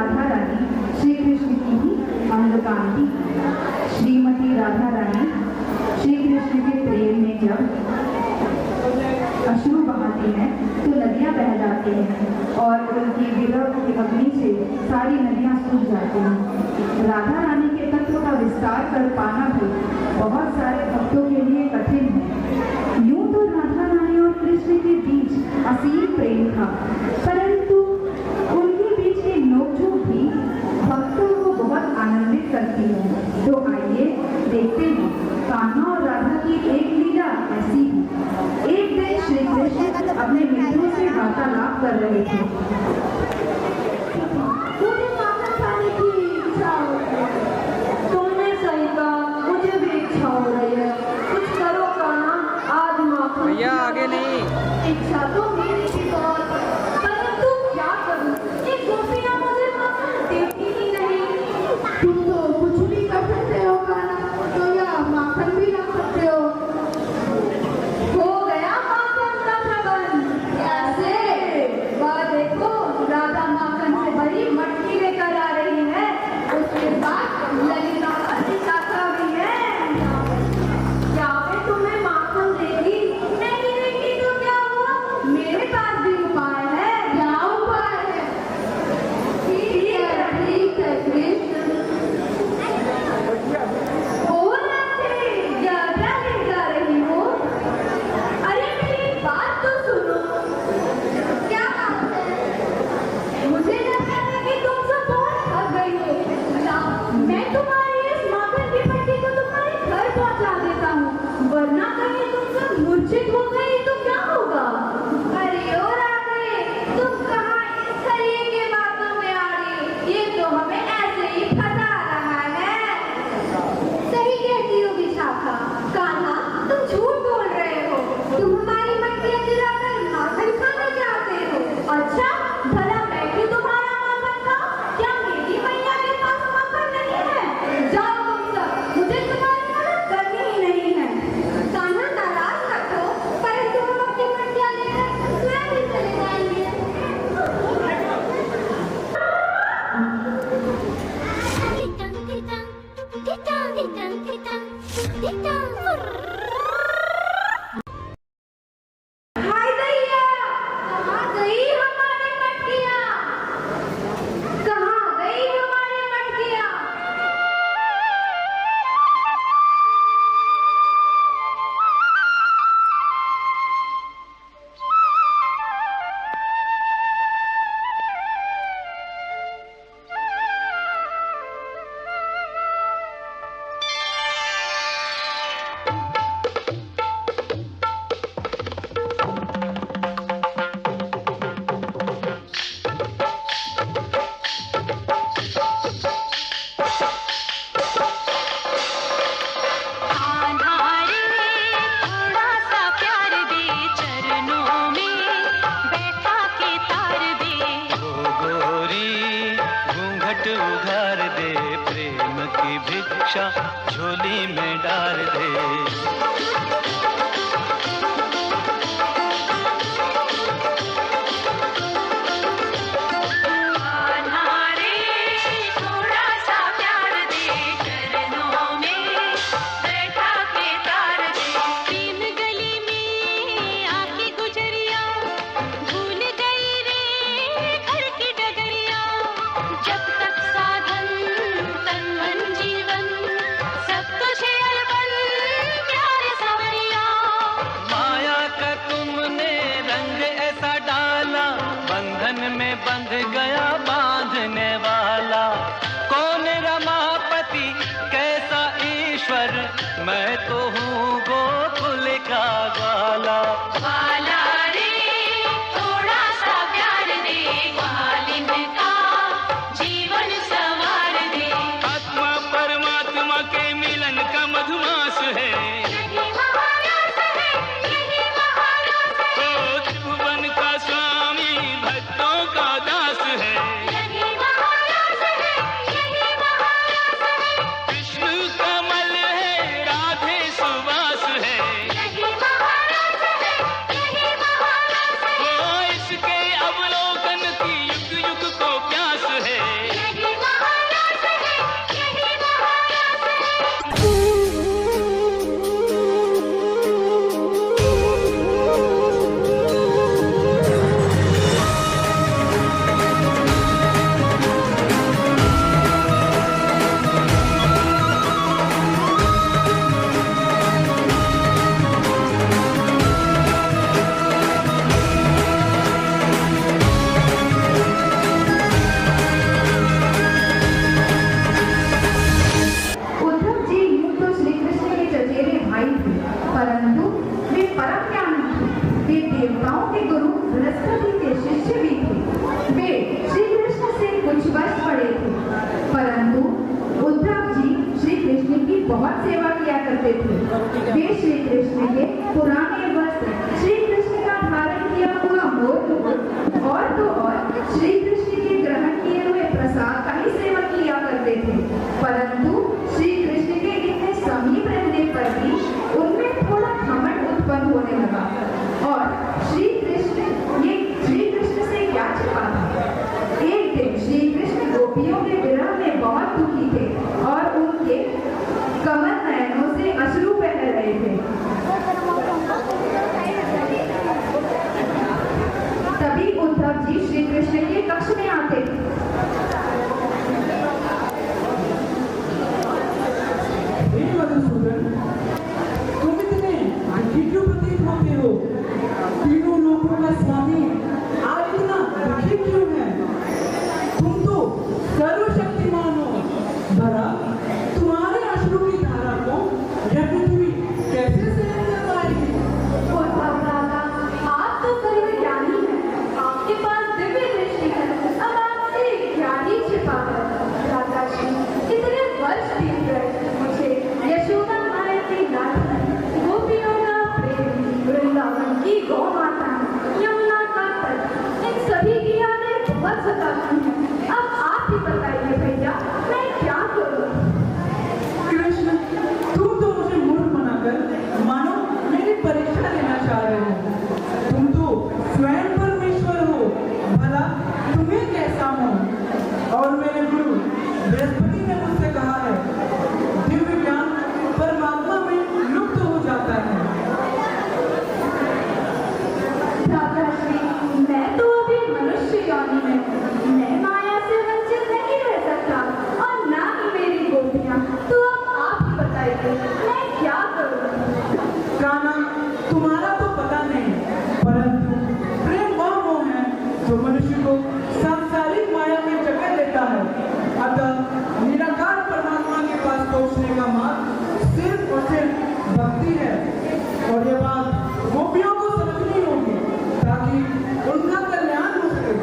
राधा रानी श्री कृष्ण की ही अंगकांती। श्रीमती राधा रानी श्री कृष्ण के प्रेम में जब अश्रु बहाती हैं तो नदियां बह जाती हैं और उनकी विरह की अग्नि से सारी नदियां सूख जाती हैं। राधा रानी के तत्व का विस्तार कर पाना भी बहुत सारे भक्तों के लिए कठिन है। यूं तो राधा रानी और कृष्ण के बीच असीम प्रेम था, परंतु उनके बीच की नोकझोंक भी भक्तों को बहुत आनंदित करती है। तो आइए देखते हैं कान्हा और राधा की एक लीला ऐसी ही। एक दिन श्री कृष्ण अपने मित्रों से वार्तालाप कर रहे थे। मुझे माखन खाने की इच्छा हो रही है। तुमने सही कहा, मुझे भी इच्छा हो रही है। कुछ करो कान्हा, आज माखन भैया आगे नहीं। इच्छा तो मेरी भी बहुत है, परंतु क्या करूं, ये गोपियां मुझे माखन देती ही नहीं। तुम तो कुछ भी कर सकते हो कान्हा, तो या माखन भी ला सकते हो। हो गया माखन का प्रबंध। कैसे? वह देखो, राधा माखन से बड़ी मटकी लेकर आ रही है। उसके बाद ललिता की शाखा भी है। क्या वे तुम्हें माखन देगी? नहीं देगी तो क्या हुआ, मेरे पास भी उपाय है। क्या उपाय है? ठीक है कृष्ण। ओ राधे, क्या क्या ले जा रही हो? अरे मेरी बात तो सुनो। क्या बात है? मुझे लगता है कि तुम सब बहुत थक गई हो। लाओ, मैं तुम्हारी इस माखन की मटकी को तुम्हारे घर पहुंचा देता हूँ, वरना कहीं तुम सब मूर्छित हो गई तो क्या होगा? अरे ओ राधे, तुम कहाँ इस तरीके की बातों में आ रही? ये तो हमें ऐसे ही फंसा रहा है। सही कहती हो विशाखा। कान्हा, तुम झूठ बोल रहे हो। तुम हमारी मटकियां चुराकर माखन खाना चाहते हो। अच्छा, भला मैं क्यों तुम्हारा माखन खाऊं? क्या मेरी मैया के पास माखन नहीं है? जाओ तुम सब, मुझे तुम्हारी मदद करनी ही नहीं है। कान्हा, नाराज मत हो, परंतु हम अपनी मटकियां लेकर स्वयं ही चले जाएंगे। हाय दैया, कहाँ गई हमारी मटकियां? कहाँ गई हमारी मटकियां? थोड़ा सा प्यार दे, चरणों में बैठा के तार दे। ओ गोरी घूंघट उघार दे, प्रेम की भिक्षा झोली में डाल दे। थोड़ा सा प्यार दे, चरणों में बैठा के तार दे। प्रेम गली में आके गुजरिया, भूल गई रे घर की डगरिया। जब तक साधन तन मन जीवन सब कुछ अलबन प्रसाद का ही सेवन किया करते थे, परंतु श्री कृष्ण के इतने समीप रहने पर भी उनमें थोड़ा घमंड उत्पन्न होने लगा। और श्री कृष्ण से क्या छिपा था? एक दिन श्री कृष्ण गोपियों के विरह में बहुत दुखी थे और उनके कमल नयनों से अश्रु बह रहे थे। तभी उद्धव जी श्री कृष्ण के कक्ष में आते। हे मधुसूदन, तुम इतने दुखी क्यों प्रतीत होते हो? तीनों लोगों का स्वामी आज इतना दुखी क्यों है? तुम तो सर्वशक्तिमान हो, भला तुम्हारे अश्रु की धारा को यह पृथ्वी कैसे सहन कर पाएगी? उद्धव दादा, आप तो सर्वज्ञानी हैं, आपके पास दिव्य दृष्टि है, अब आपसे ज्ञानी छिपा है। दादा जी, इतने वर्ष बीत गए, मुझे यशोदा माया की लाडली, गोपियों का प्रेम, वृंदावन की गौ माता, यमुना का तट, इन सभी की यादें बहुत सताती हैं। अब आप ही बताइए भैया, मैं क्या करूं? कृष्ण, तुम तो मुझे मूर्ख बनाकर मानो मेरी परीक्षा लेना चाह रहे हो। तुम तो स्वयं परमेश्वर हो, भला तुम्हें कैसा हो? और मेरे गुरु बृहस्पति ने मुझसे कहा है, दिव्य ज्ञान परमात्मा में लुप्त हो जाता है। दादा श्री, मैं तो अभी मनुष्य योनि में हूँ। मैं माया से वंचित नहीं रह सकता और ना ही मेरी गोपियाँ। तो अब आप ही बताइए, मैं क्या करूँ? कान्हा, तुम्हारा तो पता नहीं, परंतु प्रेम वह मोह है जो मनुष्य को सांसारिक माया में जकड़ लेता है। अतः निराकार परमात्मा के पास पहुंचने का मार्ग सिर्फ और सिर्फ भक्ति है। और ये बात गोपियों को समझनी होगी ताकि उनका कल्याण हो सके।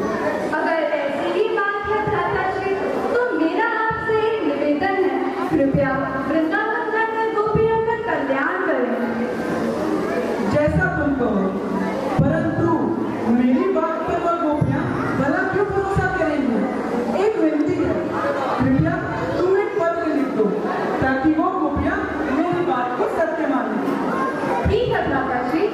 अगर ऐसी ही बात है दादा श्री, तो मेरा आपसे एक निवेदन है, कृपया वृंदावन जाकर गोपियों का कल्याण करें। जैसा तुम कहो, परंतु मेरी बात पर वह गोपियां भला क्यों भरोसा करेंगे? एक विनती है, कृपया तुम एक पत्र लिख दो ताकि वो गोपियां मेरी बात को सत्य माने। ठीक है दादा श्री।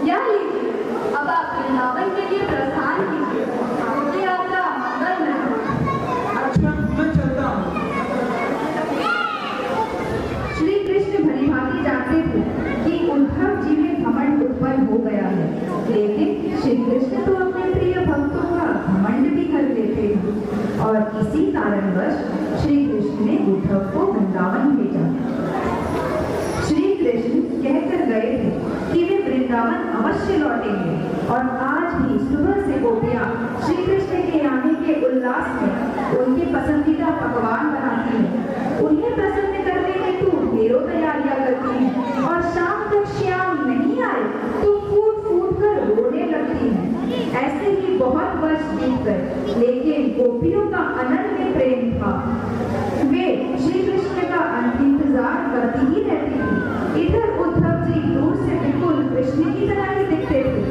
या लीजिए, अब आप वृंदावन के लिए प्रस्थान कीजिए। आपकी यात्रा मंगलमय हो। अच्छा, मैं चलता हूँ। श्री कृष्ण भलीभांति जानते थे कि उद्धव जी में घमंड उत्पन्न हो गया है, लेकिन श्री कृष्ण तो अपने प्रिय भक्तों का घमंड भी कर लेते हैं और इसी कारणवश श्री कृष्ण ने उद्धव को वृंदावन भेजा। श्री कृष्ण कहकर गए थे कि वे वृंदावन अवश्य लौटेंगे और आज भी सुबह से गोपियां श्री कृष्ण के आने के उल्लास में उनके पसंदीदा पकवान बनाती हैं, उन्हें प्रसन्न करने हेतु ढेरों तैयारियां करती हैं और शाम तक श्याम नहीं आए तो फूट फूट कर रोने लगती हैं। ऐसे ही बहुत वर्ष बीत गए, लेकिन गोपियों का अनन्य प्रेम था। वे श्री कृष्ण का इंतजार करती ही रहती थी। इधर उद्धव जी दूर से बिल्कुल कृष्ण की तरह ही दिखते थे,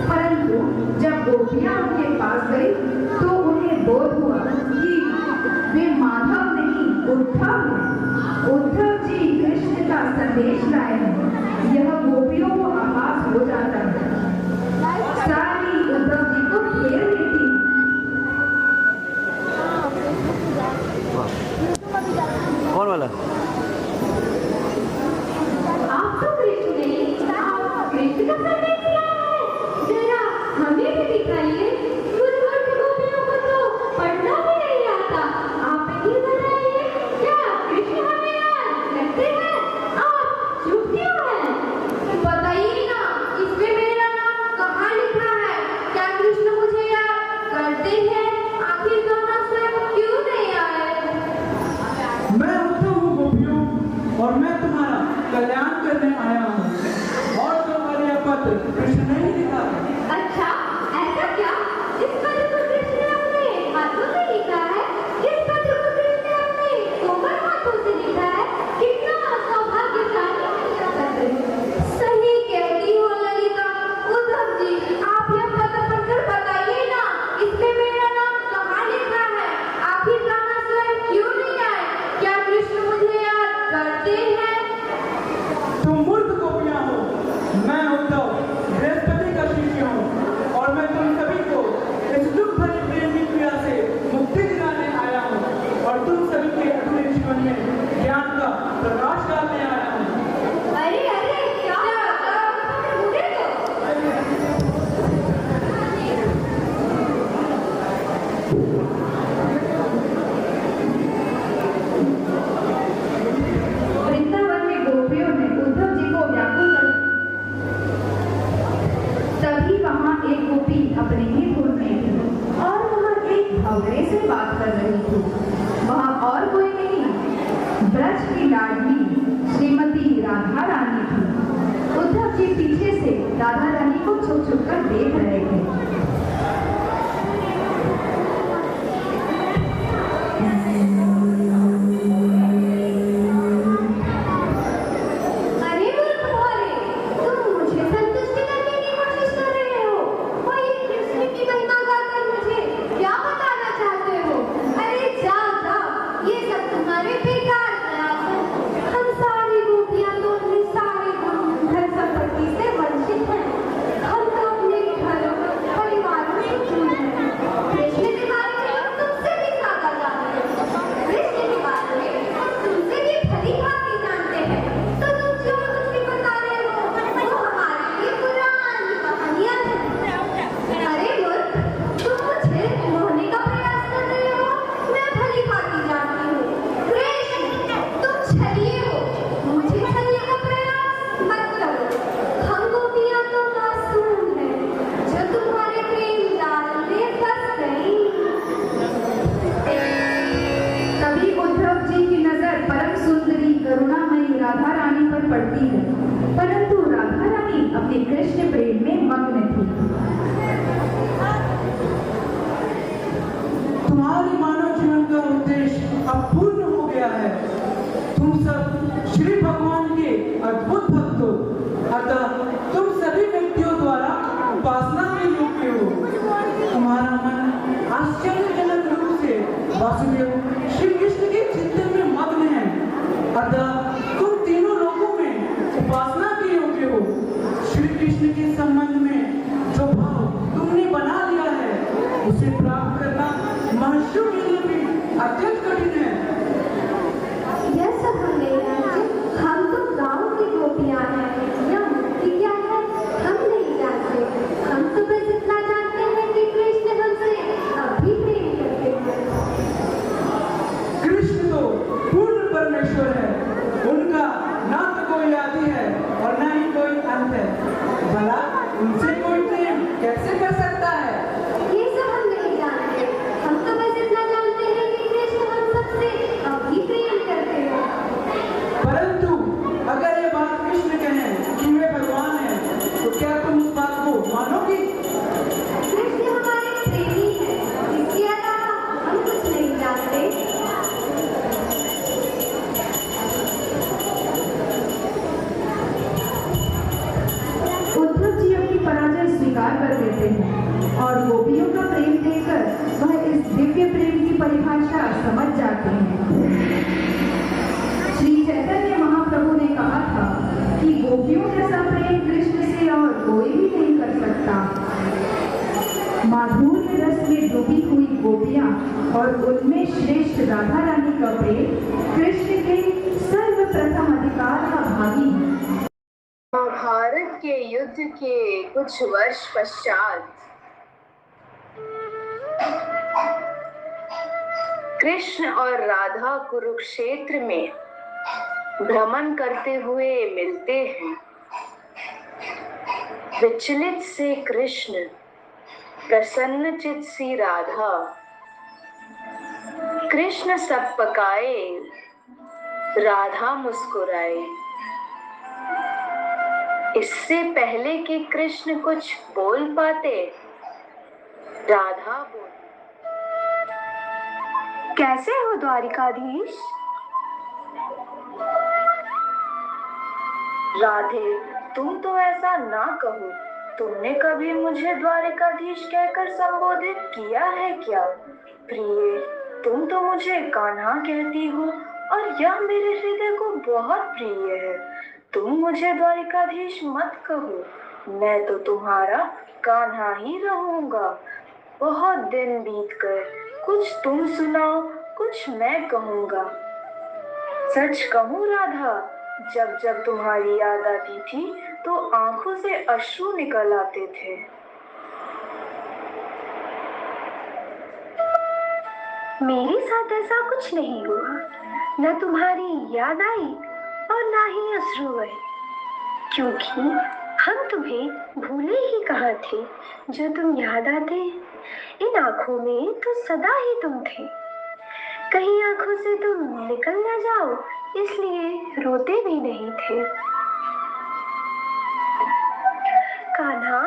परंतु जब गोपियां उनके पास गई तो उन्हें बोध हुआ कि वे माधव नहीं उद्धव हैं। उद्धव जी कृष्ण का संदेश लाए हैं। यह गोपियों को आभास हो जाता है। सारी उद्धव जी को घेर लेती है। कौन वाला? आप तो कृष्ण नहीं, आप कृष्ण का संदेश लाए हैं। जरा हमें भी दिखाइए। मुझ मूर्ख गोपियों को तो पढ़ना भी नहीं आता। आप ही बताइए, क्या कृष्ण हमें आज लगते हैं? आप चुप क्यों हैं? बताइए एक गोपी अपने ही धुन में थी और वहाँ एक भंवरे से बात कर रही थी। वहाँ और कोई नहीं, ब्रज की लाडली श्रीमती राधा रानी थी। उद्धव जी पीछे से राधा रानी को छुप छुप कर देख रहे थे। अरे मूर्ख भोले, तुम मुझे संतुष्ट करने की कोशिश कर रहे हो। कोई कृष्ण की महिमा गाकर मुझे क्या बताना चाहते हो? अरे जाओ जाओ, ये सब तुम्हारे बेकार प्रयास हैं। हम सारी गोपियां तो अपनी सारी धन संपत्ति से वंचित हैं। हम तो अपने घरों परिवारों से दूर हैं। कृष्ण के बारे में हम तुमसे भी ज्यादा जानते हैं। कृष्ण के बारे में हम तुमसे भी भली भांति जानते हैं। तो तुम जो कुछ भी बता रहे हो वो हमारे लिए पुरानी कहानियां हैं। अरे मूर्ख, तुम मुझे मोहने का प्रयास कर रहे हो। मैं भली भांति जानती हूँ, कृष्ण तुम छलिए हो। मुझे छलने का प्रयास मत करो। हम गोपियां तो मासूम हैं, जो तुम्हारे प्रेम जाल में फंस गई। तभी उद्धव जी की नजर परम सुंदरी करुणामयी राधा रानी पर पड़ती है, परंतु राधा रानी अपने कृष्ण प्रेम में मग्न थी। तुम्हारे मानव जीवन का उद्देश्य अब पूर्ण हो गया है। तुम सब श्री भगवान के अद्भुत भक्त हो, अतः तुम सभी व्यक्तियों द्वारा उपासना के योग्य हो। तुम्हारा मन आश्चर्यजनक रूप से वासुदेव श्री कृष्ण के चिंतन में मग्न है, अतः तुम तीनों लोगों में उपासना के योग्य हो। श्री कृष्ण के संबंध में जो भाव तुमने बना लिया है उसे प्राप्त करना मनुष्यों के लिए भी अत्यंत कठिन है। यह सब हमें राज्य, हम तो गांव की गोपियां हैं। यह मुक्ति क्या है हम नहीं जानते। हम तो बस इतना जानते हैं कि कृष्ण हमसे अभी प्रेम करते हैं। कृष्ण तो पूर्ण परमेश्वर है, उनका ना तो कोई आदि है और ना ही कोई अंत है। भला उनसे कोई प्रेम कैसे कर सकता है? ये सब हम नहीं जानते। हम तो बस इतना जानते हैं कि कृष्ण हम सबसे अभी प्रेम करते हैं। परंतु अगर ये बात कृष्ण कहें कि वे भगवान हैं, तो क्या तुम उस बात को मानोगी? कृष्ण हमारे प्रेमी हैं, इसके अलावा हम कुछ नहीं जानते। उद्धव जी अपनी पराजय स्वीकार कर लेते हैं और गोपियों का प्रेम देखकर वह इस दिव्य प्रेम की परिभाषा समझ जाते हैं। श्री चैतन्य महाप्रभु ने कहा था कि गोपियों जैसा प्रेम कृष्ण से और कोई भी नहीं कर सकता। माधुर्य रस में डूबी हुई गोपियां और उनमें श्रेष्ठ राधा रानी का प्रेम कृष्ण के सर्वप्रथम अधिकार का भागी है। महाभारत के युद्ध के कुछ वर्ष पश्चात कृष्ण और राधा कुरुक्षेत्र में भ्रमण करते हुए मिलते हैं। विचलित से कृष्ण, प्रसन्नचित सी राधा। कृष्ण सब पकाए, राधा मुस्कुराए। इससे पहले कि कृष्ण कुछ बोल पाते, राधा बोली, कैसे हो द्वारिकाधीश? राधे, तुम तो ऐसा ना कहो। तुमने कभी मुझे द्वारिकाधीश कहकर संबोधित किया है क्या? प्रिय, तुम तो मुझे कान्हा कहती हो और यह मेरे हृदय को बहुत प्रिय है। तुम मुझे द्वारिकाधीश मत कहो, मैं तो तुम्हारा कान्हा ही रहूंगा। बहुत दिन बीत गए, कुछ तुम सुनाओ, कुछ मैं कहूंगा। सच कहूं राधा, जब जब तुम्हारी याद आती थी तो आंखों से अश्रु निकल आते थे। मेरे साथ ऐसा कुछ नहीं हुआ, न तुम्हारी याद आई और ना ही अश्रु आए, क्योंकि हम तुम्हें भूले ही कहाँ थे, जो तुम याद आते। इन आंखों में तो सदा ही तुम थे, कहीं आंखों से तुम निकल ना जाओ, इसलिए रोते भी नहीं थे। कान्हा,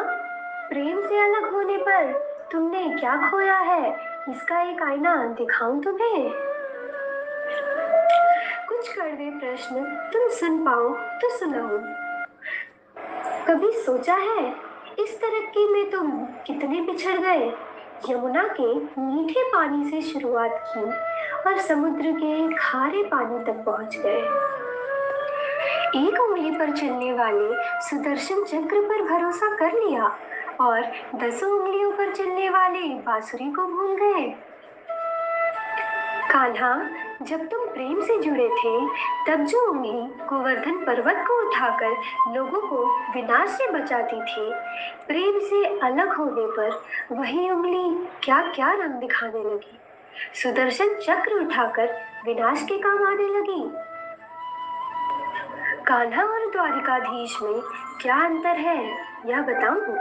प्रेम से अलग होने पर तुमने क्या खोया है, इसका एक आईना दिखाऊं तुम्हें। कुछ कड़वे प्रश्न तुम सुन पाओ तो सुनाओ। कभी सोचा है इस तरक्की में तुम कितने पिछड़ गए। यमुना के मीठे पानी से शुरुआत की और समुद्र के खारे पानी तक पहुंच गए। एक उंगली पर चलने वाले सुदर्शन चक्र पर भरोसा कर लिया और 10 उंगलियों पर चलने वाले बांसुरी को भूल गए। कान्हा, जब तुम प्रेम से जुड़े थे तब जो उंगली गोवर्धन पर्वत को उठाकर लोगों को विनाश से बचाती थी, प्रेम से अलग होने पर वही उंगली क्या क्या रंग दिखाने लगी। सुदर्शन चक्र उठाकर विनाश के काम आने लगी। कान्हा और द्वारिकाधीश में क्या अंतर है यह बताऊं।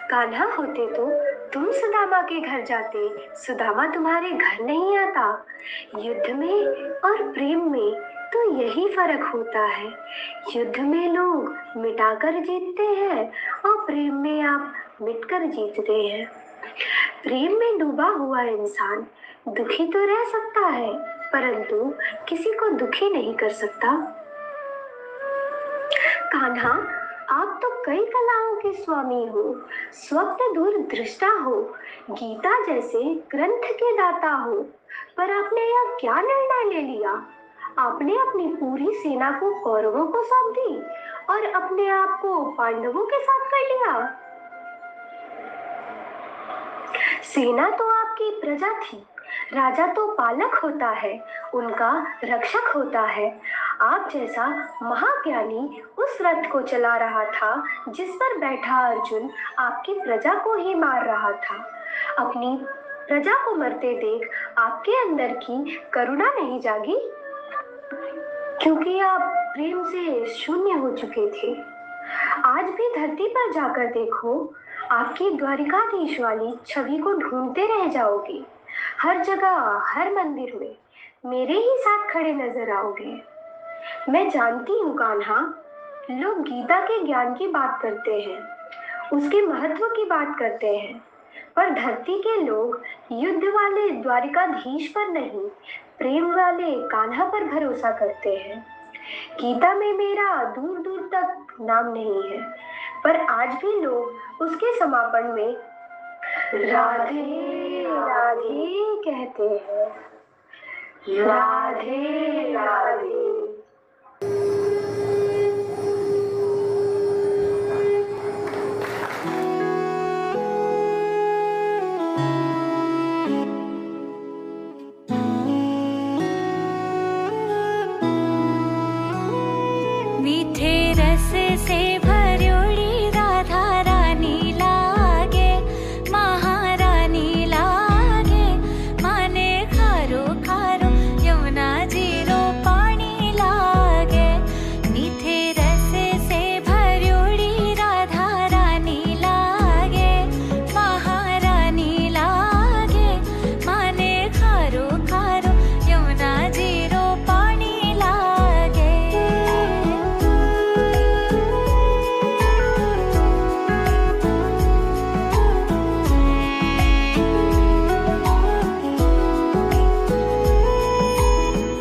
कान्हा होते तो तुम सुदामा के घर जाते, सुदामा तुम्हारे घर नहीं आता। युद्ध में और प्रेम में तो यही फर्क होता है। युद्ध में लोग मिटाकर जीतते हैं और प्रेम में आप मिटकर जीतते हैं। प्रेम में डूबा हुआ इंसान दुखी तो रह सकता है, परंतु किसी को दुखी नहीं कर सकता। कान्हा, आप तो कई कलाओं के स्वामी हो, स्वप्न दूर दृष्टा हो, गीता जैसे ग्रंथ के दाता हो, पर आपने यह क्या निर्णय ले लिया। आपने अपनी पूरी सेना को कौरवों को सौंप दी और अपने आप को पांडवों के साथ कर लिया। सेना तो आपकी प्रजा थी, राजा तो पालक होता है, उनका रक्षक होता है। आप जैसा महाज्ञानी उस रथ को चला रहा था जिस पर बैठा अर्जुन आपकी प्रजा को ही मार रहा था। अपनी प्रजा को मरते देख आपके अंदर की करुणा नहीं जागी, क्योंकि आप प्रेम से शून्य हो चुके थे। आज भी धरती पर जाकर देखो, आपकी द्वारिकाधीश वाली छवि को ढूंढते रह जाओगे। हर जगह, हर मंदिर में मेरे ही साथ खड़े नजर आओगे। मैं जानती हूँ कान्हा, लोग गीता के ज्ञान की बात करते हैं, उसके महत्व की बात करते हैं, पर धरती के लोग युद्ध वाले द्वारिकाधीश पर नहीं, प्रेम वाले कान्हा पर भरोसा करते हैं। गीता में मेरा दूर दूर तक नाम नहीं है, पर आज भी लोग उसके समापन में राधे राधे कहते हैं। राधे राधे। मीठे रस से भर्योड़ी राधा रानी लागे, महारानी लागे। माने खारो खारो यमुना जीरो पानी लागे। मीठे रस से भर्योड़ी राधा रानी लागे, महारानी लागे। माने खारो खारो यमुना जीरो पानी लागे।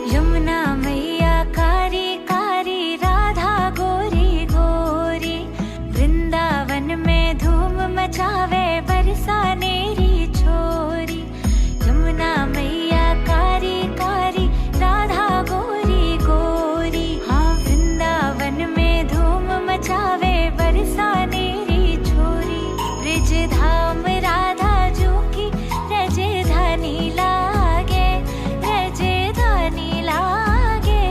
यमुना मैया कारी कारी, राधा गोरी गोरी। वृंदावन में धूम मचावे बरसा नेरी छोरी। यमुना मैया कारी कारी, राधा गोरी गोरी। हाँ, वृंदावन में धूम मचावे बरसा नेरी छोरी। ब्रिज धाम राधा जू की रजधानी लागे, रजधानी लागे।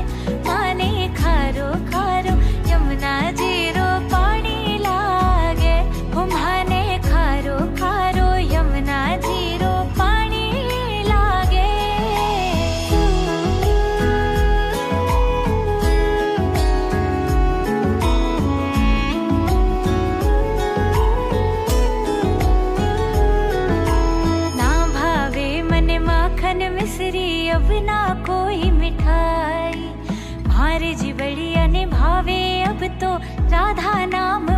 माने खारो खारो यमुना जीरो पानी लागे। हो माने खारो खारो यमुना जीरो पानी लागे। अब ना कोई मिठाई। मारे जी बड़िया ने भावे अब तो राधा नाम